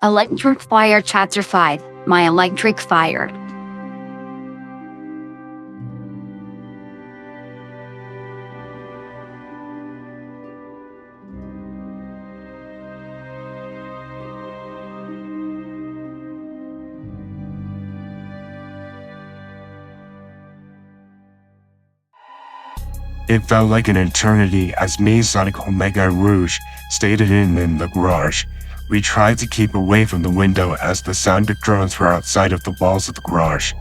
Electric Fire Chapter 5 My Electric Fire. It felt like an eternity as me, Sonic, Omega, and Rouge stayed in the garage. We tried to keep away from the window as the sound of drones were outside of the walls of the garage.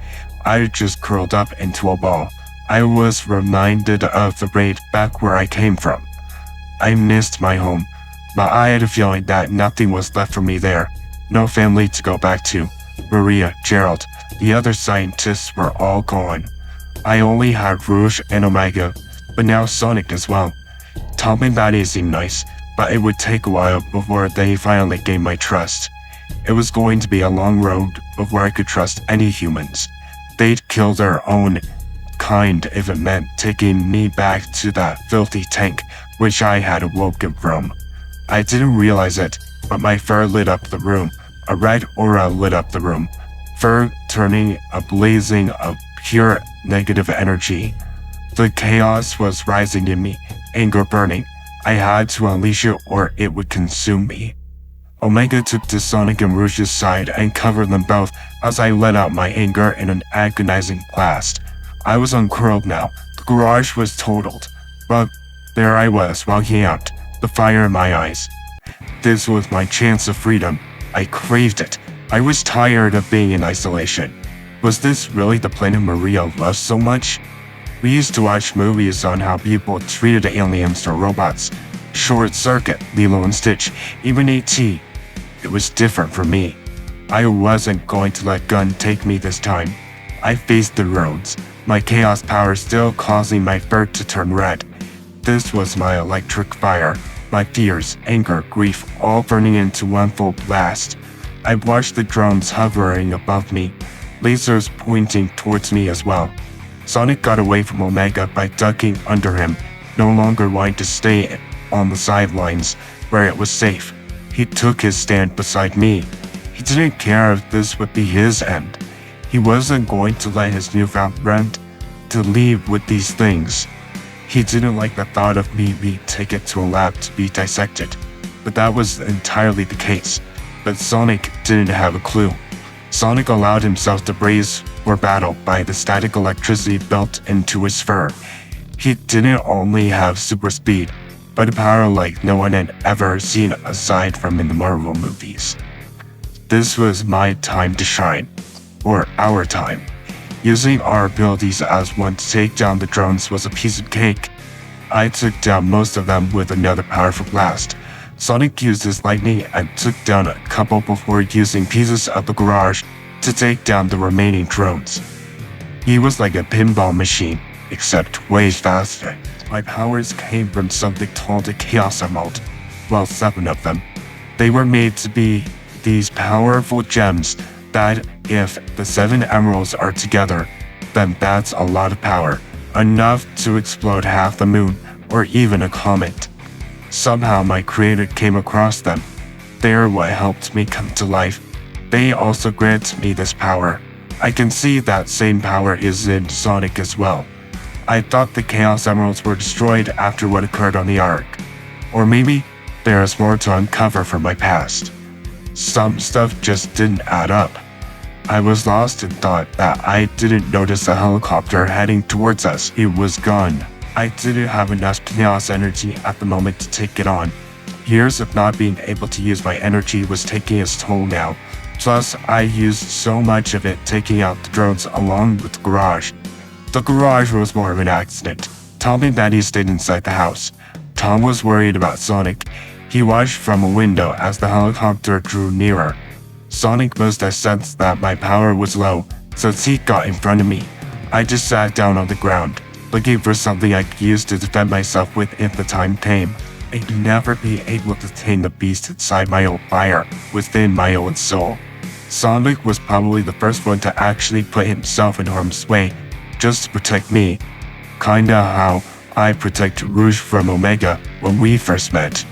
I just curled up into a ball. I was reminded of the raid back where I came from. I missed my home, but I had a feeling that nothing was left for me there. No family to go back to. Maria, Gerald, the other scientists were all gone. I only had Rouge and Omega, but now Sonic as well. Tom and Batty seemed nice, but it would take a while before they finally gained my trust. It was going to be a long road before I could trust any humans. They'd kill their own kind if it meant taking me back to that filthy tank which I had awoken from. I didn't realize it, but my fur lit up the room. A red aura lit up the room, fur turning a blazing of pure negative energy. The chaos was rising in me, anger burning. I had to unleash it or it would consume me. Omega took to Sonic and Rouge's side and covered them both as I let out my anger in an agonizing blast. I was uncurled now. The garage was totaled. But there I was, walking out, the fire in my eyes. This was my chance of freedom. I craved it. I was tired of being in isolation. Was this really the planet Maria loved so much? We used to watch movies on how people treated aliens or robots. Short Circuit, Lilo and Stitch, even E.T. It was different for me. I wasn't going to let Gun take me this time. I faced the roads, my chaos power still causing my fur to turn red. This was my electric fire, my fears, anger, grief, all burning into one full blast. I watched the drones hovering above me, lasers pointing towards me as well. Sonic got away from Omega by ducking under him, no longer wanting to stay on the sidelines where it was safe. He took his stand beside me. He didn't care if this would be his end. He wasn't going to let his newfound friend to leave with these things. He didn't like the thought of me being taken to a lab to be dissected, but that was entirely the case. But Sonic didn't have a clue. Sonic allowed himself to brace for battle by the static electricity built into his fur. He didn't only have super speed, but a power like no one had ever seen aside from in the Marvel movies. This was my time to shine, or our time. Using our abilities as one to take down the drones was a piece of cake. I took down most of them with another powerful blast. Sonic used his lightning and took down a couple before using pieces of the garage to take down the remaining drones. He was like a pinball machine, except way faster. My powers came from something called a Chaos Emerald. Well, 7 of them. They were made to be these powerful gems that, if the 7 emeralds are together, then that's a lot of power, enough to explode half the moon or even a comet. Somehow my creator came across them. They're what helped me come to life. They also grant me this power. I can see that same power is in Sonic as well. I thought the Chaos Emeralds were destroyed after what occurred on the Ark. Or maybe there is more to uncover from my past. Some stuff just didn't add up. I was lost and thought that I didn't notice a helicopter heading towards us. It was gone. I didn't have enough chaos energy at the moment to take it on. Years of not being able to use my energy was taking its toll now. Plus, I used so much of it taking out the drones along with the garage. The garage was more of an accident. Tom and Batty stayed inside the house. Tom was worried about Sonic. He watched from a window as the helicopter drew nearer. Sonic must have sensed that my power was low, so he got in front of me. I just sat down on the ground, looking for something I could use to defend myself with if the time came. I'd never be able to tame the beast inside my own fire, within my own soul. Sonic was probably the first one to actually put himself in harm's way, just to protect me. Kinda how I protect Rouge from Omega when we first met.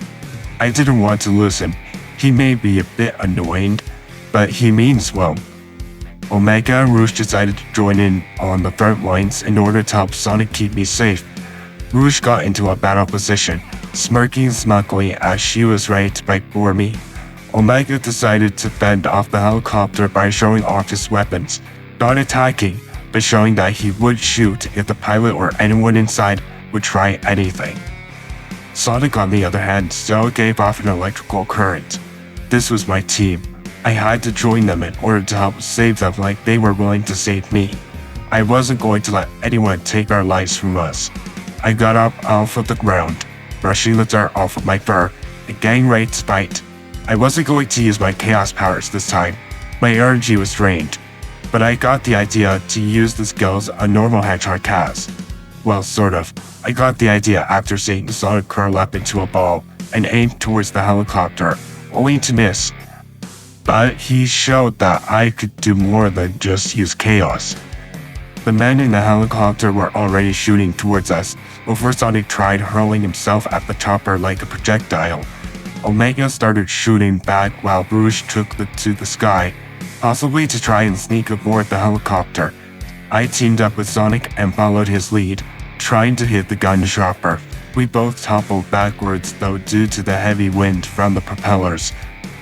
I didn't want to lose him. He may be a bit annoying, but he means well. Omega and Rouge decided to join in on the front lines in order to help Sonic keep me safe. Rouge got into a battle position, smirking smugly as she was ready to fight for me. Omega decided to fend off the helicopter by showing off his weapons, not attacking, but showing that he would shoot if the pilot or anyone inside would try anything. Sonic, on the other hand, still gave off an electrical current. This was my team. I had to join them in order to help save them like they were willing to save me. I wasn't going to let anyone take our lives from us. I got up off of the ground, brushing the dirt off of my fur, and getting ready to fight. I wasn't going to use my chaos powers this time. My energy was drained, but I got the idea to use the skills a normal hedgehog has. Well, sort of. I got the idea after seeing Sonic curl up into a ball and aim towards the helicopter, only to miss. But he showed that I could do more than just use chaos. The men in the helicopter were already shooting towards us before Sonic tried hurling himself at the chopper like a projectile. Omega started shooting back while Rouge took to the sky, possibly to try and sneak aboard the helicopter. I teamed up with Sonic and followed his lead, trying to hit the gun chopper. We both toppled backwards though due to the heavy wind from the propellers.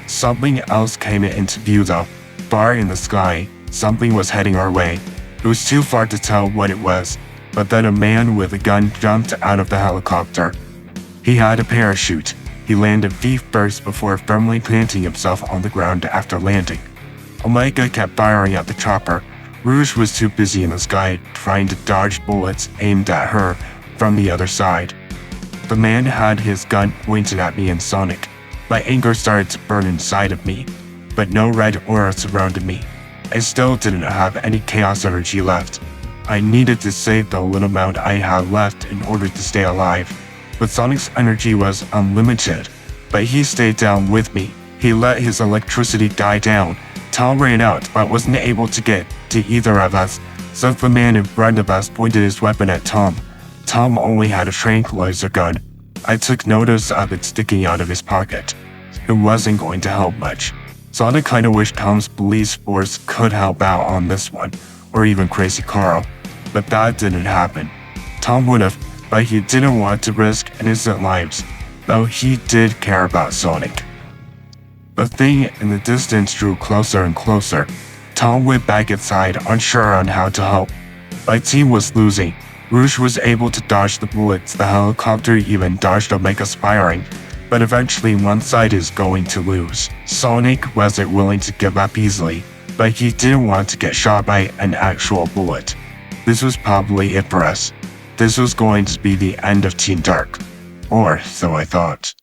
Something else came into view though. Far in the sky, something was heading our way. It was too far to tell what it was, but then a man with a gun jumped out of the helicopter. He had a parachute. He landed feet first before firmly planting himself on the ground after landing. Omega kept firing at the chopper. Rouge was too busy in the sky trying to dodge bullets aimed at her from the other side. The man had his gun pointed at me and Sonic. My anger started to burn inside of me, but no red aura surrounded me. I still didn't have any chaos energy left. I needed to save the little amount I had left in order to stay alive. But Sonic's energy was unlimited, but he stayed down with me. He let his electricity die down. Tom ran out but wasn't able to get to either of us, so the man in front of us pointed his weapon at Tom. Tom only had a tranquilizer gun. I took notice of it sticking out of his pocket. It wasn't going to help much. Sonic kinda wished Tom's police force could help out on this one, or even Crazy Carl, but that didn't happen. Tom would've, but he didn't want to risk innocent lives, though he did care about Sonic. The thing in the distance drew closer and closer. Tom went back inside, unsure on how to help. My team was losing. Rouge was able to dodge the bullets, the helicopter even dodged Omega's firing, but eventually one side is going to lose. Sonic wasn't willing to give up easily, but he didn't want to get shot by an actual bullet. This was probably it for us. This was going to be the end of Team Dark. Or so I thought.